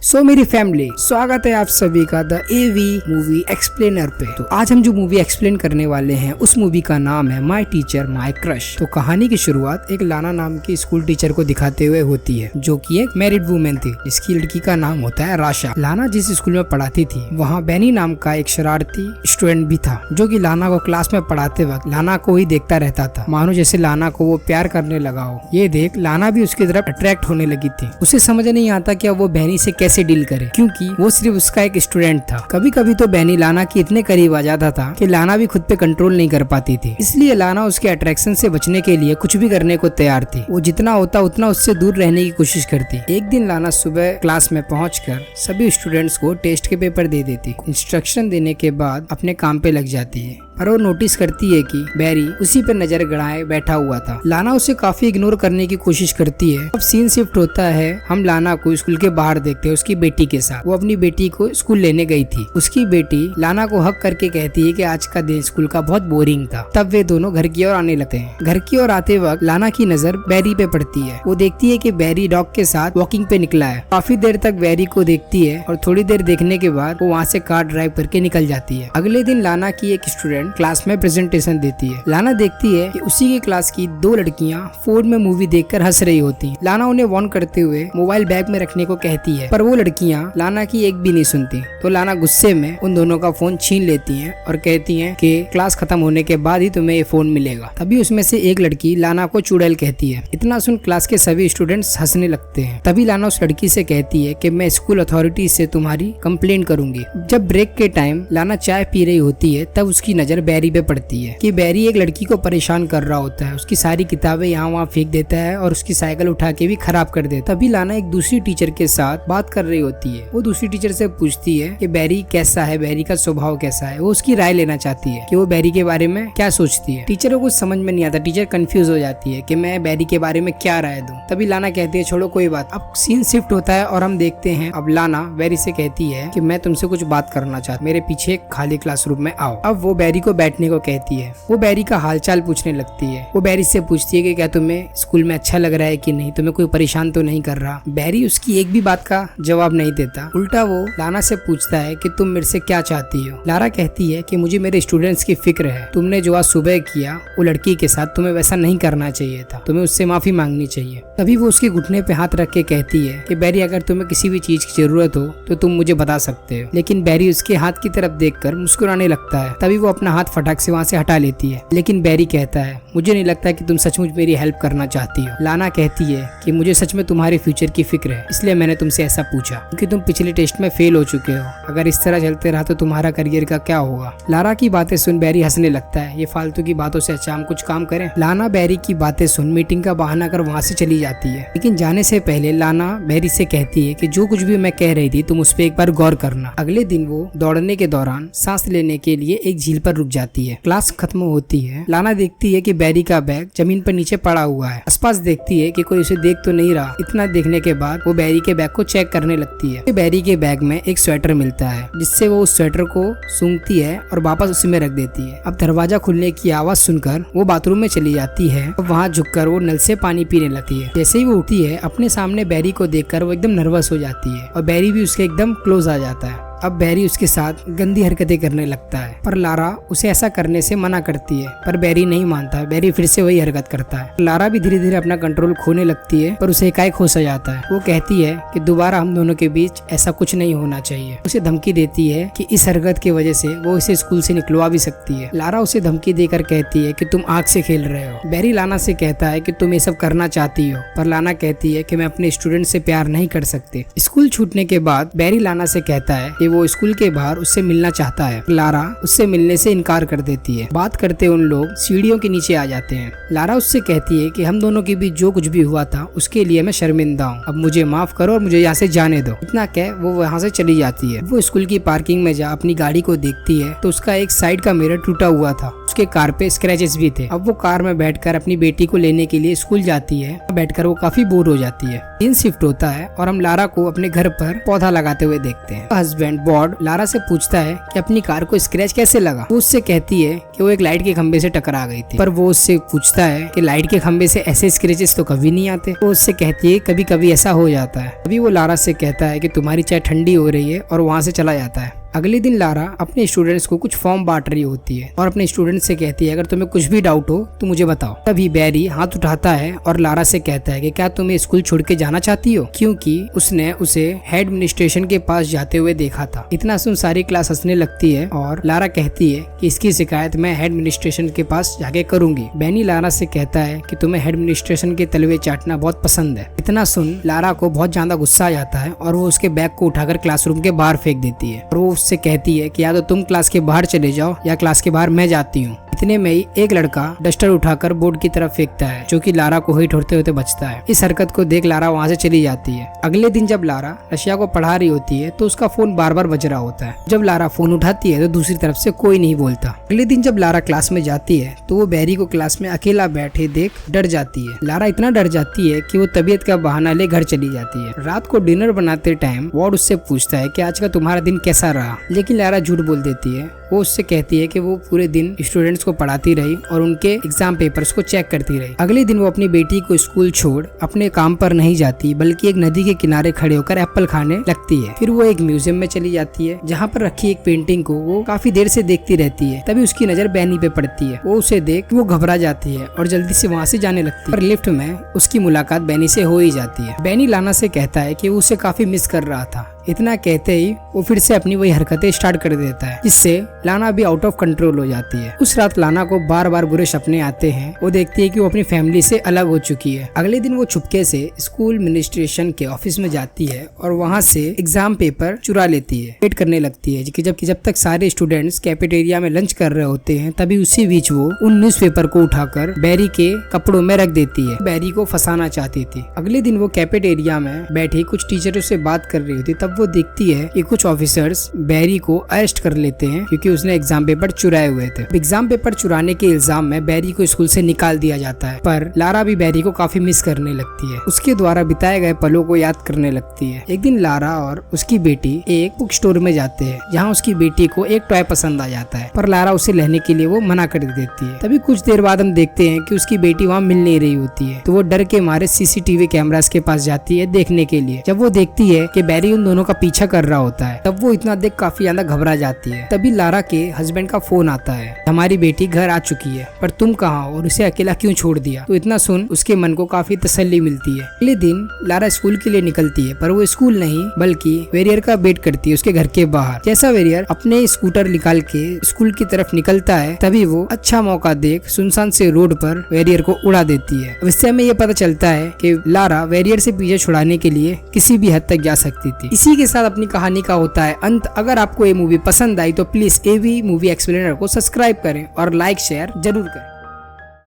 मेरी फैमिली, स्वागत है आप सभी का द एवी मूवी एक्सप्लेनर पे। तो आज हम जो मूवी एक्सप्लेन करने वाले हैं उस मूवी का नाम है माई टीचर माई क्रश। तो कहानी की शुरुआत एक लाना नाम की स्कूल टीचर को दिखाते हुए होती है, जो कि एक मैरिड वुमेन थी जिसकी लड़की का नाम होता है राशा। लाना जिस स्कूल में पढ़ाती थी वहाँ बैनी नाम का एक शरारती स्टूडेंट भी था, जो कि लाना को क्लास में पढ़ाते वक्त लाना को ही देखता रहता था, मानो जैसे लाना को वो प्यार करने लगा हो। ये देख लाना भी उसकी तरफ अट्रैक्ट होने लगी थी। उसे समझ नहीं आता कि अब वो बैनी से कैसे डील करे, क्योंकि वो सिर्फ उसका एक स्टूडेंट था। कभी कभी तो बैनी लाना की इतने करीब आ जाता था कि लाना भी खुद पे कंट्रोल नहीं कर पाती थी, इसलिए लाना उसके अट्रैक्शन से बचने के लिए कुछ भी करने को तैयार थी। वो जितना होता उतना उससे दूर रहने की कोशिश करती। एक दिन लाना सुबह क्लास में पहुंचकर सभी स्टूडेंट्स को टेस्ट के पेपर दे देती। इंस्ट्रक्शन देने के बाद अपने काम पे लग जाती है, पर वो नोटिस करती है कि बैरी उसी पर नजर गड़ाए बैठा हुआ था। लाना उसे काफी इग्नोर करने की कोशिश करती है। अब सीन शिफ्ट होता है, हम लाना को स्कूल के बाहर देखते हैं उसकी बेटी के साथ। वो अपनी बेटी को स्कूल लेने गई थी। उसकी बेटी लाना को हक करके कहती है कि आज का दिन स्कूल का बहुत बोरिंग था। तब वे दोनों घर की ओर आने लगते हैं। घर की ओर आते वक्त लाना की नजर बैरी पे पड़ती है। वो देखती है कि बैरी डॉग के साथ वॉकिंग पे निकला है। काफी देर तक बैरी को देखती है और थोड़ी देर देखने के बाद वो वहाँ से कार ड्राइव करके निकल जाती है। अगले दिन लाना की एक स्टूडेंट क्लास में प्रेजेंटेशन देती है। लाना देखती है कि उसी की क्लास की दो लड़कियां फोन में मूवी देखकर हंस रही होती। लाना उन्हें वार्न करते हुए मोबाइल बैग में रखने को कहती है, पर वो लड़कियां लाना की एक भी नहीं सुनती। तो लाना गुस्से में उन दोनों का फोन छीन लेती है और कहती है कि क्लास खत्म होने के बाद ही तुम्हें ये फोन मिलेगा। तभी उसमें से एक लड़की लाना को चुड़ैल कहती है। इतना सुन क्लास के सभी स्टूडेंट्स हंसने लगते हैं। तभी लाना उस लड़की से कहती है कि मैं स्कूल अथॉरिटी से तुम्हारी कंप्लेंट करूंगी। जब ब्रेक के टाइम लाना चाय पी रही होती है, तब उसकी नजर बैरी पे पड़ती है कि बैरी एक लड़की को परेशान कर रहा होता है। उसकी सारी किताबें यहाँ वहाँ फेंक देता है और उसकी साइकिल उठा के भी खराब कर देता है। तभी लाना एक दूसरी टीचर के साथ बात कर रही होती है। वो दूसरी टीचर से पूछती है कि बैरी कैसा है, बैरी का स्वभाव कैसा है। वो उसकी राय लेना चाहती है कि वो बैरी के बारे में क्या सोचती है। टीचर को कुछ समझ में नहीं आता। टीचर कंफ्यूज हो जाती है कि मैं बैरी के बारे में क्या राय दूं। तभी लाना कहती है छोड़ो कोई बात। अब सीन शिफ्ट होता है और हम देखते हैं अब लाना बैरी से कहती है कि मैं तुमसे कुछ बात करना चाहती, मेरे पीछे खाली क्लासरूम में आओ। अब वो बैरी को बैठने को कहती है। वो बैरी का हालचाल पूछने लगती है। वो बैरी से पूछती है कि क्या तुम्हें स्कूल में अच्छा लग रहा है कि नहीं, तुम्हें कोई परेशान तो नहीं कर रहा। बैरी उसकी एक भी बात का जवाब नहीं देता। उल्टा वो लाना से पूछता है कि तुम मेरे से क्या चाहती हो। लारा कहती है कि मुझे मेरे स्टूडेंट्स की फिक्र है। तुमने जो आज सुबह किया वो लड़की के साथ, तुम्हें वैसा नहीं करना चाहिए था, तुम्हें उससे माफी मांगनी चाहिए। तभी वो उसके घुटने पे हाथ रख के कहती है कि बैरी अगर तुम्हें किसी भी चीज की जरूरत हो तो तुम मुझे बता सकते हो। लेकिन बैरी उसके हाथ की तरफ देखकर मुस्कुराने लगता है। तभी वो अपना हाथ फटाक से वहाँ से हटा लेती है। लेकिन बैरी कहता है मुझे नहीं लगता कि तुम सचमुच मेरी हेल्प करना चाहती हो। लाना कहती है कि मुझे सच में तुम्हारे फ्यूचर की फिक्र है, इसलिए मैंने तुमसे ऐसा पूछा, क्योंकि तुम पिछले टेस्ट में फेल हो चुके हो। अगर इस तरह चलते रहा तो तुम्हारा करियर का क्या होगा। लारा की बातें सुन बैरी हंसने लगता है। ये फालतू की बातों से अच्छा हम कुछ काम करें। लाना बैरी की बातें सुन मीटिंग का बहाना कर वहाँ से चली जाती है। लेकिन जाने से पहले लाना बैरी से कहती है कि जो कुछ भी मैं कह रही थी तुम उस पर एक बार गौर करना। अगले दिन वो दौड़ने के दौरान सांस लेने के लिए एक झील पर रुक जाती है। क्लास खत्म होती है। लाना देखती है कि बैरी का बैग जमीन पर नीचे पड़ा हुआ है। आसपास देखती है कि कोई उसे देख तो नहीं रहा। इतना देखने के बाद वो बैरी के बैग को चेक करने लगती है। बैरी के बैग में एक स्वेटर मिलता है, जिससे वो उस स्वेटर को सूंघती है और वापस उसी में रख देती है। अब दरवाजा खुलने की आवाज सुनकर वो बाथरूम में चली जाती है। वहाँ झुककर वो नल से पानी पीने लगती है। जैसे ही वो उठती है अपने सामने बैरी को देखकर वो एकदम नर्वस हो जाती है और बैरी भी उसके एकदम क्लोज आ जाता है। अब बैरी उसके साथ गंदी हरकतें करने लगता है, पर लारा उसे ऐसा करने से मना करती है, पर बैरी नहीं मानता। बैरी फिर से वही हरकत करता है। लारा भी धीरे धीरे अपना कंट्रोल खोने लगती है, पर उसे एकाएक होश आ जाता है। वो कहती है कि दोबारा हम दोनों के बीच ऐसा कुछ नहीं होना चाहिए। उसे धमकी देती है कि इस हरकत की वजह से वो इसे स्कूल से निकलवा भी सकती है। लारा उसे धमकी देकर कहती है कि तुम आग से खेल रहे हो। बैरी लाना से कहता है कि तुम ये सब करना चाहती हो, पर लाना कहती है कि मैं अपने स्टूडेंट से प्यार नहीं कर सकती। स्कूल छूटने के बाद बैरी लाना से कहता है कि वो स्कूल के बाहर उससे मिलना चाहता है। लारा उससे मिलने से इनकार कर देती है। बात करते उन लोग सीढ़ियों के नीचे आ जाते हैं। लारा उससे कहती है कि हम दोनों के बीच जो कुछ भी हुआ था उसके लिए मैं शर्मिंदा हूँ, अब मुझे माफ करो और मुझे यहाँ से जाने दो। इतना कह वो वहाँ से चली जाती है। वो स्कूल की पार्किंग में जा अपनी गाड़ी को देखती है तो उसका एक साइड का मिरर टूटा हुआ था। उसके कार पे स्क्रैचेस भी थे। अब वो कार में बैठकर अपनी बेटी को लेने के लिए स्कूल जाती है। बैठकर वो काफी बोर हो जाती है। सीन शिफ्ट होता है और हम लारा को अपने घर पर पौधा लगाते हुए देखते हैं। हस्बैंड बॉर्ड लारा से पूछता है कि अपनी कार को स्क्रैच कैसे लगा। वो उससे कहती है कि वो एक लाइट के खंबे से टकरा गई थी, पर वो उससे पूछता है कि लाइट के खंबे से ऐसे स्क्रैचेस तो कभी नहीं आते। वो उससे कहती है कभी कभी ऐसा हो जाता है। अभी वो लारा से कहता है कि तुम्हारी चाय ठंडी हो रही है और वहाँ से चला जाता है। अगले दिन लारा अपने स्टूडेंट्स को कुछ फॉर्म बांट रही होती है और अपने स्टूडेंट्स से कहती है अगर तुम्हें कुछ भी डाउट हो तो मुझे बताओ। तभी बैरी हाथ उठाता है और लारा से कहता है कि क्या तुम स्कूल छोड़ के जाना चाहती हो, क्योंकि उसने उसे हेड एडमिनिस्ट्रेशन के पास जाते हुए देखा था। इतना सुन सारी क्लास हंसने लगती है और लारा कहती है कि इसकी शिकायत मैं हेड एडमिनिस्ट्रेशन के पास जाके करूंगी। बैनी लारा से कहता है कि तुम्हें हेड एडमिनिस्ट्रेशन के तलवे चाटना बहुत पसंद है। इतना सुन लारा को बहुत ज्यादा गुस्सा आ जाता है और वो उसके बैग को उठाकर क्लासरूम के बाहर फेंक देती है और वो उससे कहती है कि या तो तुम क्लास के बाहर चले जाओ या क्लास के बाहर मैं जाती हूँ। इतने में ही एक लड़का डस्टर उठाकर बोर्ड की तरफ फेंकता है, जो कि लारा को हिट होते होते बचता है। इस हरकत को देख लारा वहाँ से चली जाती है। अगले दिन जब लारा रशिया को पढ़ा रही होती है तो उसका फोन बार बार बज रहा होता है। जब लारा फोन उठाती है तो दूसरी तरफ से कोई नहीं बोलता। अगले दिन जब लारा क्लास में जाती है तो वो बैरी को क्लास में अकेला बैठे देख डर जाती है। लारा इतना डर जाती है कि वो तबीयत का बहाना ले घर चली जाती है। रात को डिनर बनाते टाइम वार्ड उससे पूछता है कि आज का तुम्हारा दिन कैसा रहा, लेकिन लारा झूठ बोल देती है। वो उससे कहती है कि वो पूरे दिन स्टूडेंट्स को पढ़ाती रही और उनके एग्जाम पेपर्स को चेक करती रही। अगले दिन वो अपनी बेटी को स्कूल छोड़ अपने काम पर नहीं जाती, बल्कि एक नदी के किनारे खड़े होकर एप्पल खाने लगती है। फिर वो एक म्यूजियम में चली जाती है, जहाँ पर रखी एक पेंटिंग को वो काफी देर से देखती रहती है। तभी उसकी नजर बैनी पे पड़ती है। वो उसे देख वो घबरा जाती है और जल्दी से वहाँ से जाने लगती है। पर लिफ्ट में उसकी मुलाकात बैनी से हो ही जाती है। बैनी लाना से कहता है कि वो उसे काफी मिस कर रहा था। इतना कहते ही वो फिर से अपनी वही हरकतें स्टार्ट कर देता है, जिससे लाना भी आउट ऑफ कंट्रोल हो जाती है। उस रात लाना को बार बार बुरे सपने आते हैं। वो देखती है कि वो अपनी फैमिली से अलग हो चुकी है। अगले दिन वो चुपके से स्कूल एडमिनिस्ट्रेशन के ऑफिस में जाती है और वहाँ से एग्जाम पेपर चुरा लेती है। वेट करने लगती है कि जब तक सारे स्टूडेंट्स कैफेटेरिया में लंच कर रहे होते हैं, तभी उसी बीच वो उन न्यूज़पेपर को उठाकर बैरी के कपड़ों में रख देती है। बैरी को फंसाना चाहती थी। अगले दिन वो कैफेटेरिया में बैठी कुछ टीचरों से बात कर रही होती, तब वो देखती है कि कुछ ऑफिसर्स बैरी को अरेस्ट कर लेते हैं क्योंकि उसने एग्जाम पेपर चुराए हुए थे। एग्जाम पेपर चुराने के इल्जाम में बैरी को स्कूल से निकाल दिया जाता है। पर लारा भी बैरी को काफी मिस करने लगती है। उसके द्वारा बिताए गए पलों को याद करने लगती है। एक दिन लारा और उसकी बेटी एक बुक स्टोर में जाते हैं, जहाँ उसकी बेटी को एक टॉय पसंद आ जाता है, पर लारा उसे लेने के लिए वो मना कर देती है। तभी कुछ देर बाद हम देखते हैं कि उसकी बेटी वहाँ मिल नहीं रही होती है, तो वो डर के मारे सीसीटीवी कैमरास के पास जाती है देखने के लिए। जब वो देखती है कि बैरी उन दोनों का पीछा कर रहा होता है, तब वो इतना देख काफी ज्यादा घबरा जाती है। तभी लारा के हस्बैंड का फोन आता है, हमारी बेटी घर आ चुकी है, पर तुम कहाँ हो और उसे अकेला क्यों छोड़ दिया। तो इतना सुन उसके मन को काफी तसल्ली मिलती है। अगले दिन लारा स्कूल के लिए निकलती है, पर वो स्कूल नहीं बल्कि वेरियर का वेट करती है उसके घर के बाहर। जैसा वेरियर अपने स्कूटर निकाल के स्कूल की तरफ निकलता है, तभी वो अच्छा मौका देख सुनसान से रोड पर वेरियर को उड़ा देती है। इससे हमें ये पता चलता है कि लारा वेरियर से पीछे छुड़ाने के लिए किसी भी हद तक जा सकती थी। इसी के साथ अपनी कहानी का होता है अंत। अगर आपको ये मूवी पसंद आई तो प्लीज एवी मूवी एक्सप्लेनर को सब्सक्राइब करें और लाइक शेयर जरूर करें।